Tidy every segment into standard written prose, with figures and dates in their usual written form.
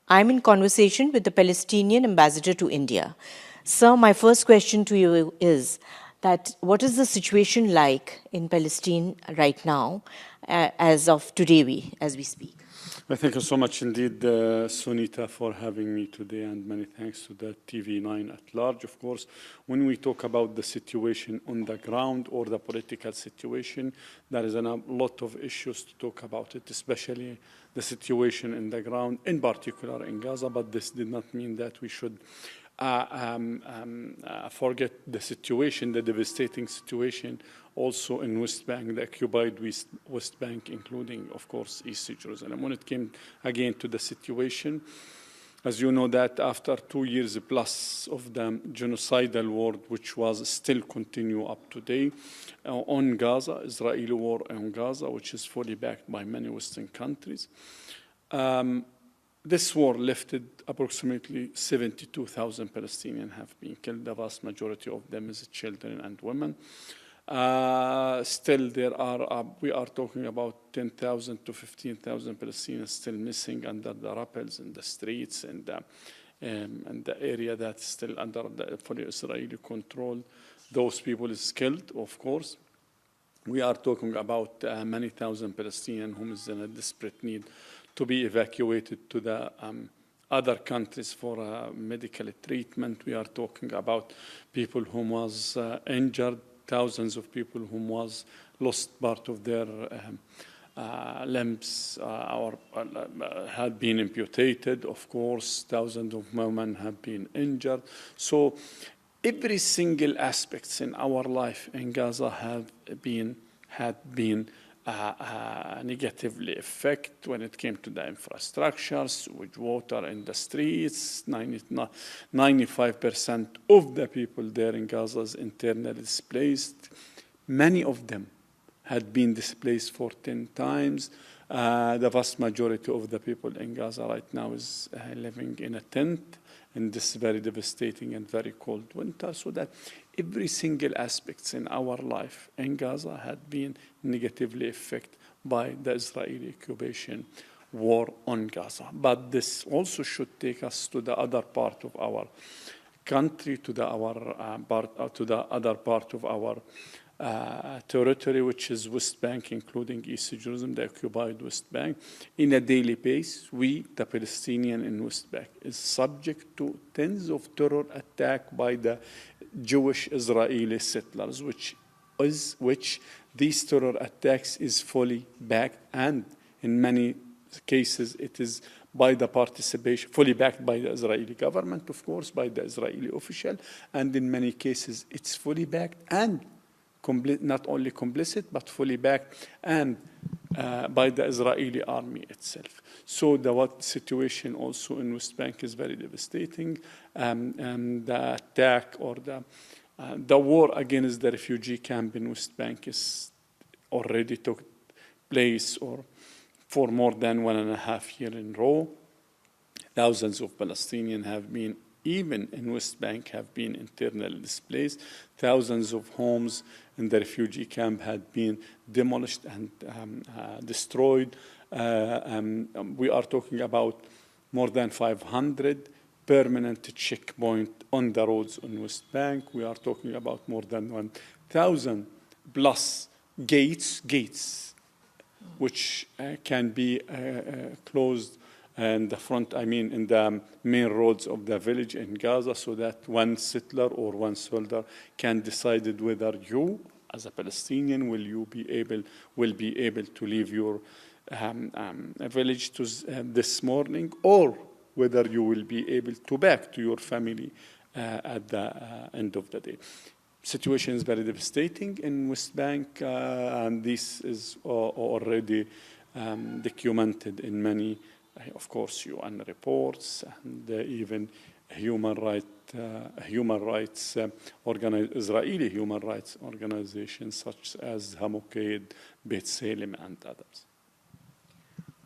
I'm in conversation with the Palestinian Ambassador to India. Sir, my first question to you is that what is the situation like in Palestine right now, as of today, as we speak? Well, thank you so much indeed, Sunita, for having me today, and many thanks to the TV9 at large. Of course, when we talk about the situation on the ground or the political situation, there is a lot of issues to talk about it, especially the situation in the ground, in particular in Gaza, but this did not mean that we should forget the situation, the devastating situation also in West Bank, the occupied West Bank, including, of course, East Jerusalem. When it came again to the situation, as you know, that after 2 years plus of the genocidal war, which was still continue up today on Gaza, Israeli war on Gaza, which is fully backed by many Western countries, this war lifted approximately 72,000 Palestinians have been killed. The vast majority of them is children and women. Still, we are talking about 10,000 to 15,000 Palestinians still missing under the rappels in the streets and the area that's still under the fully Israeli control. Those people is killed, of course. We are talking about many thousand Palestinians who is in a desperate need to be evacuated to the other countries for medical treatment. We are talking about people who was injured, thousands of people who was lost part of their limbs or had been amputated. Of course, thousands of women have been injured. So every single aspects in our life in Gaza had been negatively affected when it came to the infrastructure, sewage, water in the streets. 95% of the people there in Gaza is internally displaced. Many of them had been displaced for 10 times. The vast majority of the people in Gaza right now is living in a tent in this very devastating and very cold winter, so that every single aspect in our life in Gaza had been negatively affected by the Israeli occupation war on Gaza. But this also should take us to the other part of our country, to the other part of our territory, which is West Bank, including East Jerusalem, the occupied West Bank. In a daily basis, we, the Palestinian in West Bank, is subject to tens of terror attacks by the Jewish Israeli settlers, which these terror attacks is fully backed, and in many cases it is by the participation, fully backed by the Israeli government, of course, by the Israeli official, and in many cases it's fully backed and not only complicit, but fully backed and by the Israeli army itself. So the situation also in West Bank is very devastating. The attack or the war against the refugee camp in West Bank is already took place for more than 1.5 years in a row. Thousands of Palestinians have been, even in West Bank, have been internally displaced. Thousands of homes in the refugee camp had been demolished and destroyed. We are talking about more than 500 permanent checkpoints on the roads in West Bank. We are talking about more than 1,000 plus gates, which can be closed in the front, in the main roads of the village in Gaza, so that one settler or one soldier can decide whether you, as a Palestinian, will be able to leave your village this morning, or whether you will be able to back to your family at the end of the day. Situation is very devastating in West Bank, and this is already documented in many, of course, UN reports and even Israeli human rights organizations such as Hamokaid, Beit Salem, and others.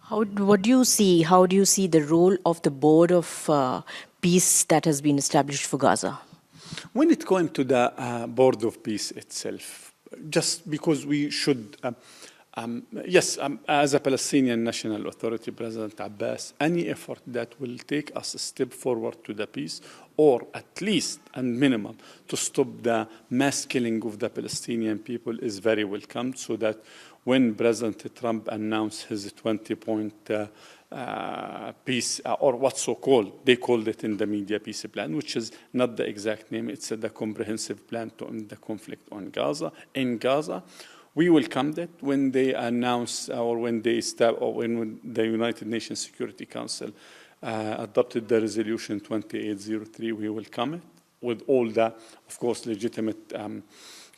What do you see? How do you see the role of the Board of Peace that has been established for Gaza? When it comes to the Board of Peace itself, just because we should Yes, as a Palestinian National Authority, President Abbas, any effort that will take us a step forward to the peace, or at least and minimum to stop the mass killing of the Palestinian people is very welcome, so that when President Trump announced his 20-point peace, or what's so called, they called it in the media peace plan, which is not the exact name, it's the comprehensive plan to end the conflict in Gaza. We welcomed it when they announced, or when when the United Nations Security Council adopted the resolution 2803. We welcome it with all the, of course, legitimate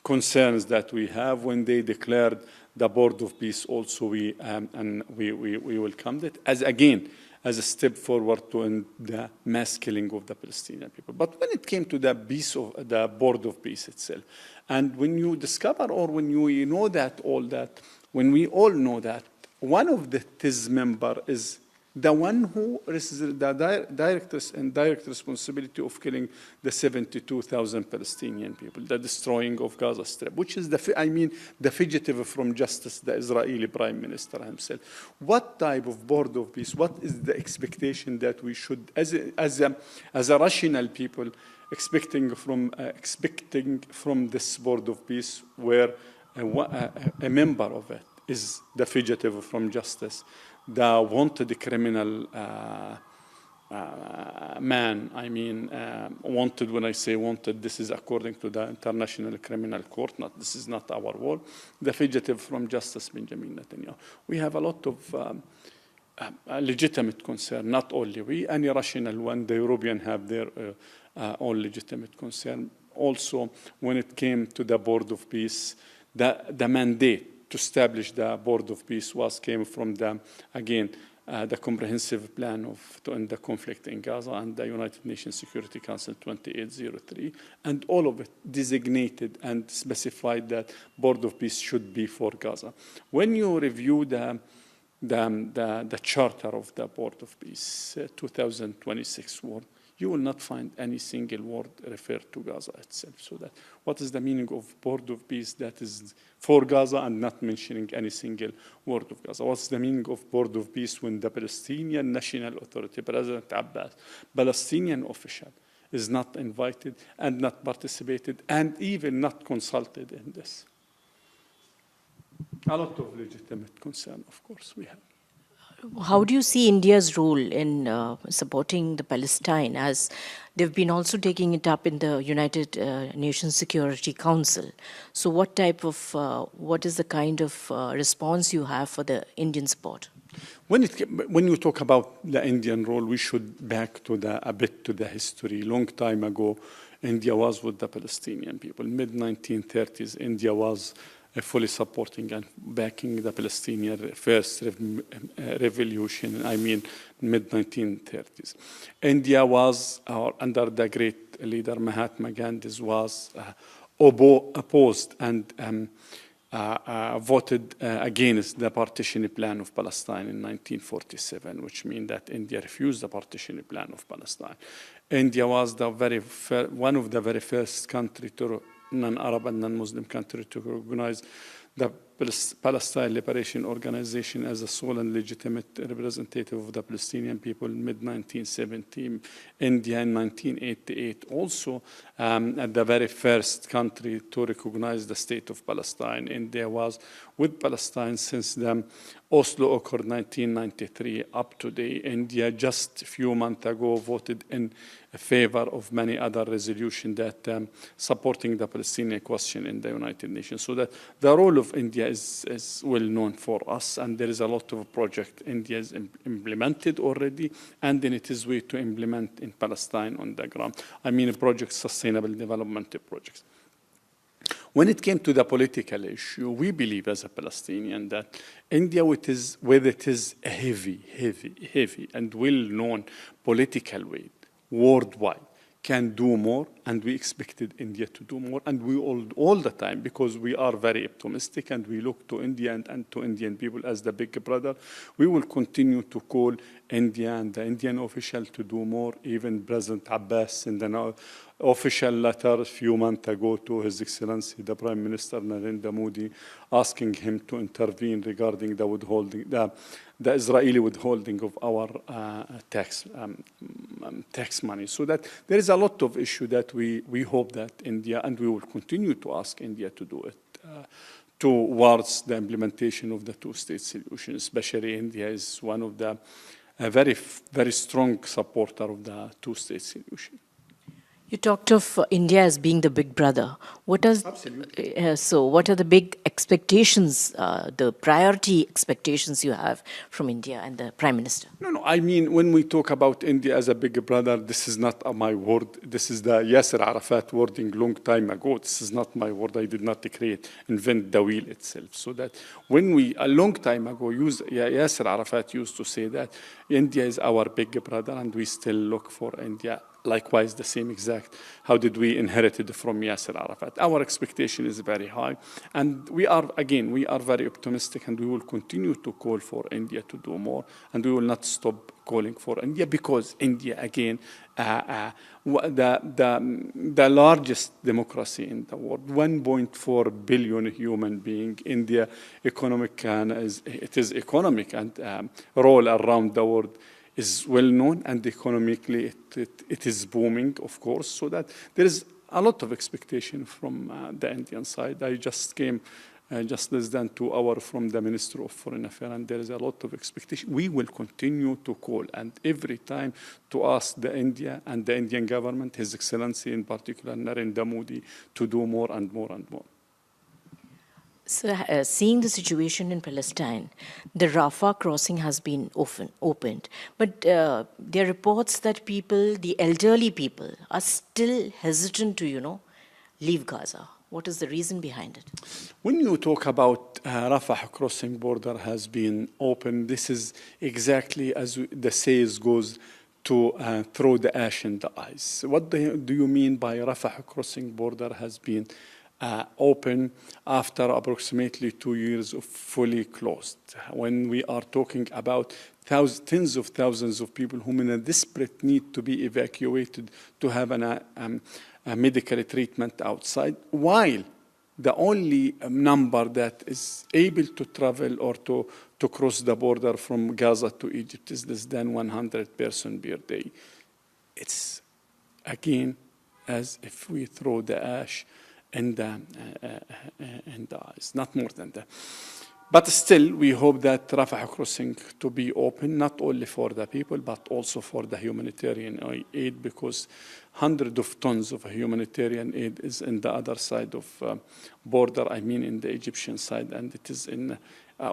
concerns that we have. When they declared the Board of Peace, also we welcomed it as a step forward to end the mass killing of the Palestinian people. But when it came to the Board of Peace itself, and when you discover, or when you know that when we all know that one of the TIS member is the one who is the direct responsibility of killing the 72,000 Palestinian people, the destroying of Gaza Strip, which is the fugitive from justice, the Israeli Prime Minister himself. What type of Board of Peace? What is the expectation that we should, as a rational people, expecting from this Board of Peace, where a member of it is the fugitive from justice, the wanted criminal man? Wanted, when I say wanted, this is according to the International Criminal Court, this is not our word. The fugitive from justice, Benjamin Netanyahu. We have a lot of legitimate concern, not only we, any rational one, the European have their own legitimate concern. Also, when it came to the Board of Peace, the mandate to establish the Board of Peace came from the comprehensive plan to end the conflict in Gaza and the United Nations Security Council 2803, and all of it designated and specified that Board of Peace should be for Gaza. When you review the charter of the Board of Peace, 2026 word, you will not find any single word referred to Gaza itself. So that, what is the meaning of Board of Peace that is for Gaza and not mentioning any single word of Gaza? What's the meaning of Board of Peace when the Palestinian National Authority, President Abbas, Palestinian official, is not invited and not participated and even not consulted in this? A lot of legitimate concern, of course, we have. How do you see India's role in supporting the Palestine, as they've been also taking it up in the United Nations Security Council? So what is the kind of response you have for the Indian support? When you talk about the Indian role, we should back to a bit to the history. Long time ago, India was with the Palestinian people. Mid-1930s, India was fully supporting and backing the Palestinian first revolution, mid-1930s. India was, under the great leader Mahatma Gandhi, was opposed and voted against the partition plan of Palestine in 1947, which means that India refused the partition plan of Palestine. India was one of the very first country to non-Arab and non-Muslim country to recognize the Palestine Liberation Organization as a sole and legitimate representative of the Palestinian people in mid-1970. India in 1988 also at the very first country to recognize the state of Palestine. India was with Palestine since the Oslo Accord 1993 up to date. India just a few months ago voted in favor of many other resolutions that supporting the Palestinian question in the United Nations. So that the role of India is well known for us, and there is a lot of projects India has implemented already, and then it is way to implement in Palestine on the ground. Projects, sustainable development projects. When it came to the political issue, we believe as a Palestinian that India, with it is a heavy and well-known political weight worldwide, can do more, and we expected India to do more, and we all the time, because we are very optimistic and we look to India and to Indian people as the big brother, we will continue to call India and the Indian official to do more. Even President Abbas in the official letter a few months ago to His Excellency, the Prime Minister Narendra Modi, asking him to intervene regarding the withholding, the Israeli withholding of our tax money. So that there is a lot of issue that we hope that India, and we will continue to ask India to do it, towards the implementation of the two-state solution. Especially India is one of the very, very strong supporter of the two-state solution. You talked of India as being the big brother. What are the big expectations, the priority expectations you have from India and the Prime Minister? No, I mean, when we talk about India as a big brother, this is not my word. This is the Yasser Arafat wording long time ago. This is not my word. I did not invent the wheel itself. So that when a long time ago, Yasser Arafat used to say that India is our big brother, and we still look for India. Likewise, the same exact. How did we inherit it from Yasser Arafat? Our expectation is very high. And we are very optimistic, and we will continue to call for India to do more. And we will not stop calling for India, because India, again, the largest democracy in the world, 1.4 billion human being. India economic and role around the world is well known, and economically it is booming, of course, so that there is a lot of expectation from the Indian side. I just came just less than 2 hours from the Minister of Foreign Affairs, and there is a lot of expectation. We will continue to call, and every time to ask the India and the Indian government, His Excellency in particular, Narendra Modi, to do more and more and more. So, seeing the situation in Palestine, the Rafah crossing has been opened, but there are reports that the elderly people, are still hesitant to, leave Gaza. What is the reason behind it? When you talk about Rafah crossing border has been open, this is exactly as the saying goes, to throw the ash in the eyes. What do you mean by Rafah crossing border has been open after approximately 2 years of fully closed? When we are talking about tens of thousands of people who in a desperate need to be evacuated to have a medical treatment outside, while the only number that is able to travel or to cross the border from Gaza to Egypt is less than 100 persons per day. It's, again, as if we throw the ash in the eyes, not more than that. But still, we hope that Rafah crossing to be open, not only for the people, but also for the humanitarian aid, because hundreds of tons of humanitarian aid is in the other side of border, I mean in the Egyptian side, and it is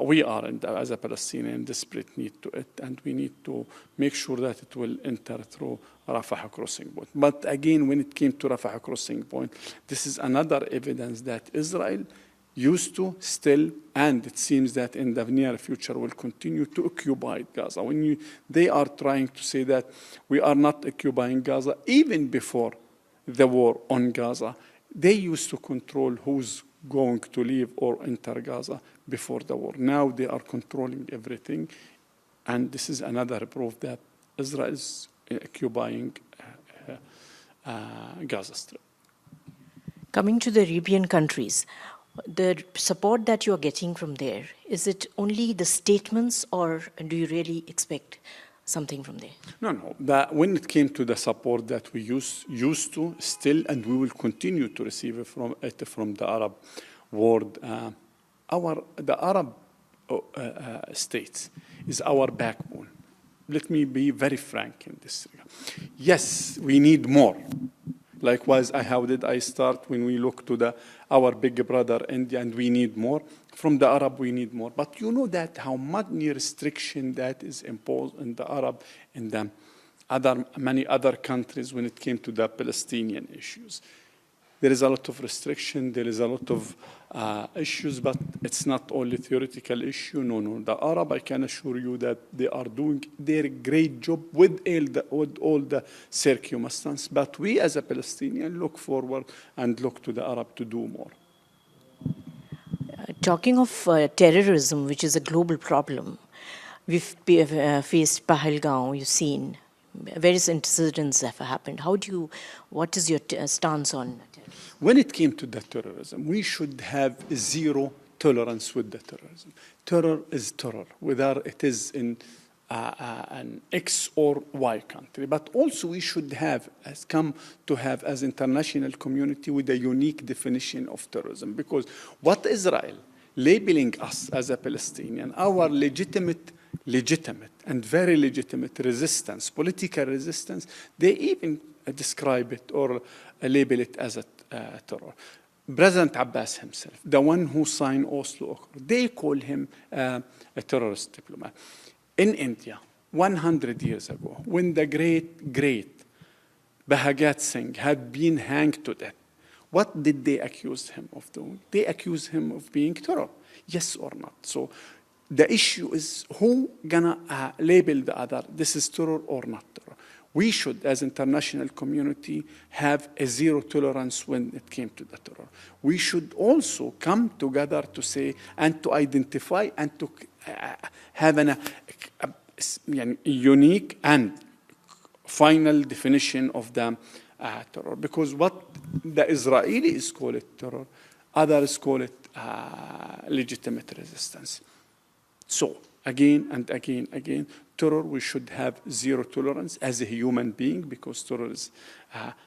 we are, as a Palestinian, in desperate need to it, and we need to make sure that it will enter through Rafah crossing point. But again, when it came to Rafah crossing point, this is another evidence that Israel used to still, and it seems that in the near future will continue to occupy Gaza. They are trying to say that we are not occupying Gaza, even before the war on Gaza, they used to control who's going to leave or enter Gaza before the war. Now they are controlling everything, and this is another proof that Israel is occupying Gaza Strip. Coming to the Arabian countries, the support that you are getting from there, is it only the statements, or do you really expect something from there? No. When it came to the support that we used to still, and we will continue to receive from the Arab world, the Arab states is our backbone. Let me be very frank in this regard. Yes, we need more. Likewise, how did I start when we look to our big brother India, and we need more. From the Arab, we need more. But you know that how much restriction that is imposed in the Arab and many other countries when it came to the Palestinian issues. There is a lot of restriction, there is a lot of issues, but it's not only theoretical issue. No. The Arab, I can assure you that they are doing their great job with all the circumstances. But we as a Palestinian look forward and look to the Arab to do more. Talking of terrorism, which is a global problem, we've faced Pahalgaon, you've seen various incidents have happened. What is your stance on terrorism? When it came to the terrorism, we should have zero tolerance with the terrorism. Terror is terror, whether it is in an X or Y country. But also we should have, as international community, with a unique definition of terrorism. Because what Israel labeling us as a Palestinian, our legitimate and very legitimate resistance, political resistance, they even describe it or label it as a terror. President Abbas himself, the one who signed Oslo, they call him a terrorist diplomat. In India, 100 years ago, when the great Bhagat Singh had been hanged to death, what did they accuse him of doing? They accused him of being terror, yes or not. So the issue is who gonna label the other, this is terror or not terror. We should, as international community, have a zero tolerance when it came to the terror. We should also come together to say and to identify and to have a unique and final definition of the terror. Because what the Israelis call it terror, others call it legitimate resistance. So again and again, terror, we should have zero tolerance as a human being, because terror is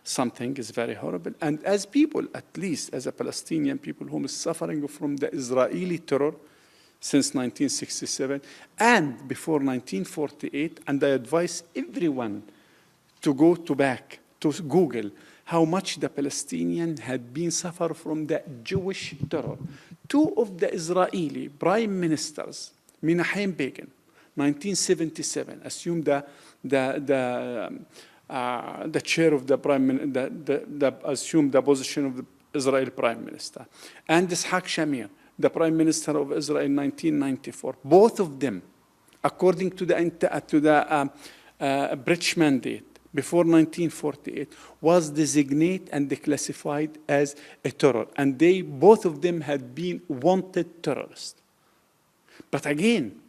something is very horrible. And as people, at least as a Palestinian people who is suffering from the Israeli terror since 1967 and before 1948, and I advise everyone to go back to Google how much the Palestinians had been suffer from the Jewish terror. Two of the Israeli prime ministers, Menachem Begin, 1977, assumed the chair of the assumed the position of the Israeli prime minister, and Ishaq Shamir, the prime minister of Israel in 1994. Both of them, according to the British mandate before 1948, was designated and declassified as a terror, and both of them had been wanted terrorists. But again,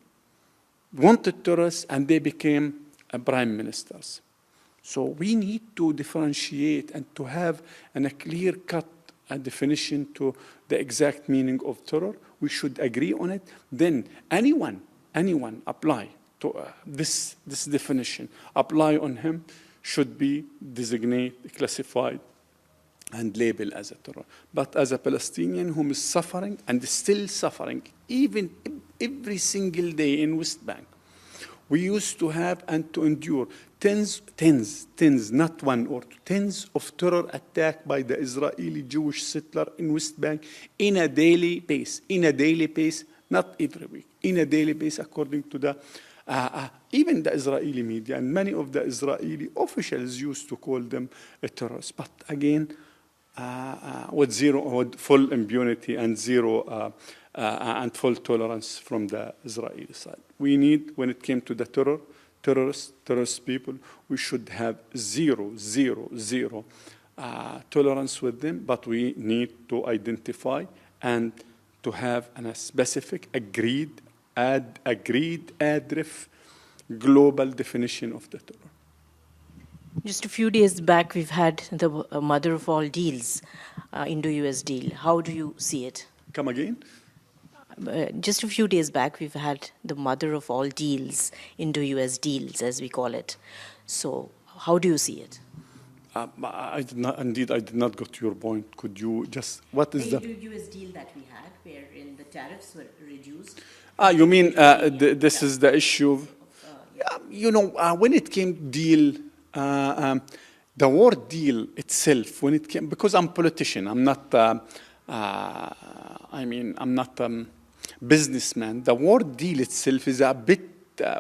wanted terrorists, and they became prime ministers. So we need to differentiate and to have a clear-cut definition to the exact meaning of terror. We should agree on it. Then anyone apply to this definition, apply on him, should be designated, classified, and labeled as a terror. But as a Palestinian who is suffering and still suffering, even every single day in West Bank, we used to have and to endure tens, not one or two, tens of terror attacks by the Israeli Jewish settler in West Bank in a daily pace, not every week, in a daily pace, according to the even the Israeli media, and many of the Israeli officials used to call them terrorists. But again, with full impunity and zero and full tolerance from the Israeli side. We need, when it came to the terrorist people, we should have zero tolerance with them, but we need to identify and to have a specific, agreed global definition of the terror. Just a few days back, we've had the mother of all deals, Indo-US deal. How do you see it? Come again? Just a few days back, we've had the mother of all deals, Indo-US deals, as we call it. So how do you see it? I did not get your point. Could you just, what is the Indo-US deal that we had, wherein the tariffs were reduced? You mean this is the issue of, when it came deal, the word deal itself, when it came, because I'm a politician, I'm not, I'm not a businessman. The word deal itself is a bit,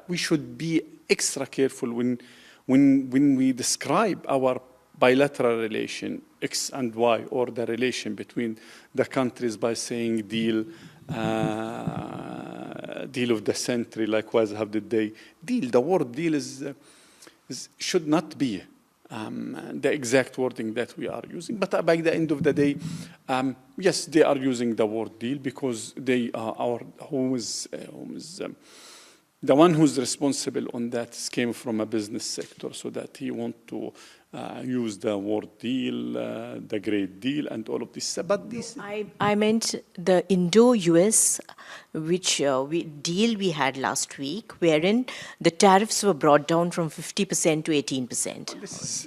we should be extra careful when we describe our bilateral relation, X and Y, or the relation between the countries by saying deal, deal of the century, likewise, how did they deal? The word deal should not be the exact wording that we are using. But by the end of the day, yes, they are using the word deal because they are our The one who's responsible on that came from a business sector, so that he want to use the word deal, the great deal, and all of this. But this, I meant the Indo-US deal we had last week, wherein the tariffs were brought down from 50% to 18%.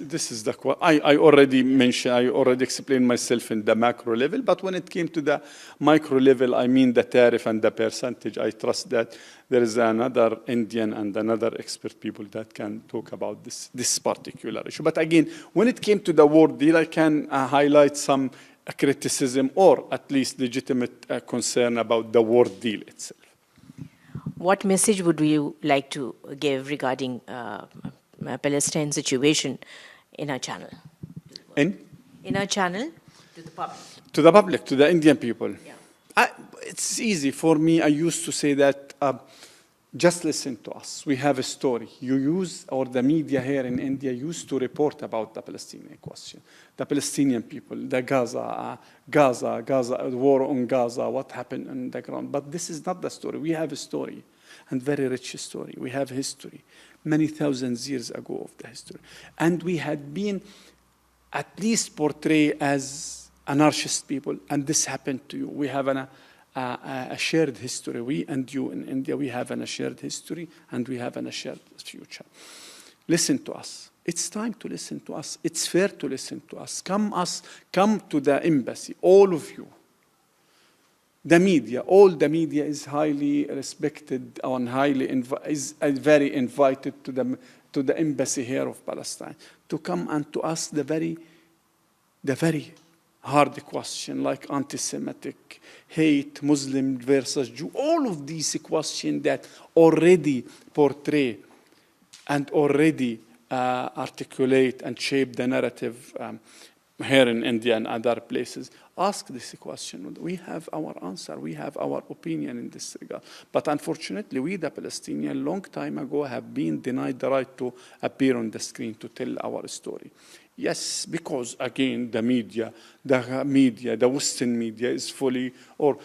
this is the I already mentioned. I already explained myself in the macro level. But when it came to the micro level, I mean the tariff and the percentage. I trust that there is another Indian and another expert people that can talk about this particular issue. But again, when it came to the word deal, I can highlight some criticism or at least legitimate concern about the word deal itself. What message would you like to give regarding Palestine situation in our channel? In our channel to the public. To the public, to the Indian people. Yeah. It's easy for me. I used to say that just listen to us. We have a story. Or the media here in India used to report about the Palestinian question, the Palestinian people, the Gaza, the war on Gaza, what happened on the ground. But this is not the story. We have a story, and very rich story. We have history, many thousands years ago of the history. And we had been at least portrayed as anarchist people, and this happened to you. We have a shared history. We and you in India, we have a shared history, and we have a shared future. Listen to us. It's time to listen to us. It's fair to listen to us. Come to the embassy, all of you. The media, all the media is highly respected and is very invited to the embassy here of Palestine to come and to ask the very hard question, like anti-Semitic, hate, Muslim versus Jew, all of these questions that already portray and already articulate and shape the narrative here in India and other places. Ask this question. We have our answer. We have our opinion in this regard. But unfortunately, we, the Palestinians, long time ago have been denied the right to appear on the screen to tell our story. Yes, because again, the Western media is fully, or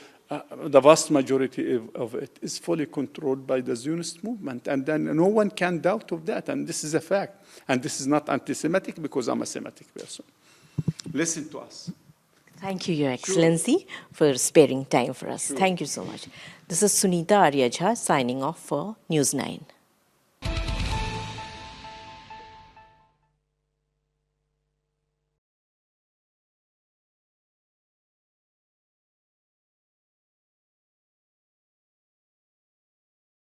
the vast majority of it is fully controlled by the Zionist movement. And then no one can doubt of that. And this is a fact. And this is not anti-Semitic because I'm a Semitic person. Listen to us. Thank you, Your Excellency, for sparing time for us. Thank you so much. This is Sunita Aryajha signing off for News 9.